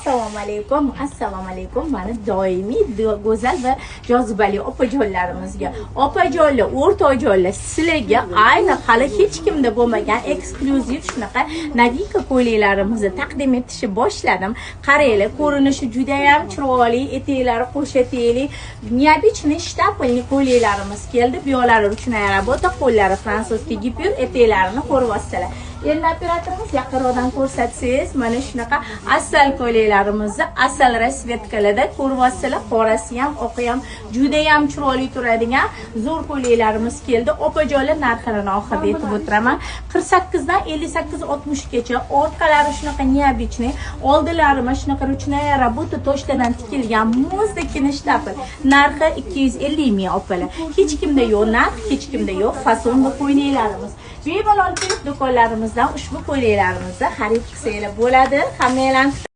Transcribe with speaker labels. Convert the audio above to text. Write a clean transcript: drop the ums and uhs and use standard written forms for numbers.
Speaker 1: Assalomu alaykum. Mana doimiy go'zal va jozibali opajonlarimizga, opajonlar, o'rtoqjonlar, sizlarga ayni hali hech kimda bo'lmagan eksklyuziv shunaqa novika ko'ylaklarimizni taqdim etishni boshladim. Qaranglar, ko'rinishi juda ham chiroyli, etaklari qo'sha etekli, необычный shtapelni ko'ylaklarimiz keldi. Bu yoqlari ruchная работа, qo'llari fransuzcha gipyur, etaklarini ko'ryapsizlar. Endi operatorimiz yaqinroqdan ko'rsatsangiz, mana shunaqa asal ko'ylaklarimizni asal rasvetkalarda ko'ryapsizlar. Qorasi ham, oqi ham juda ham chiroyli turadigan zo'r ko'ylaklarimiz keldi. Opajonlar narxini oxirida aytib o'tiraman. 48 dan 58-60 gacha. Orqalari shunaqa необычный, oldilari mana shunaqa ruchная работа toshlardan tikilgan mozdakini shtapel. Narxi 250 ming opalar. Hech kimda yo'q narx, hech kimda yo'q fason va ko'ylaklarimiz. Bemalol kelib do'konlarimizdan ushbu ko'ylaklarimizni xarid qilsanglar bo'ladi. Hammanglarni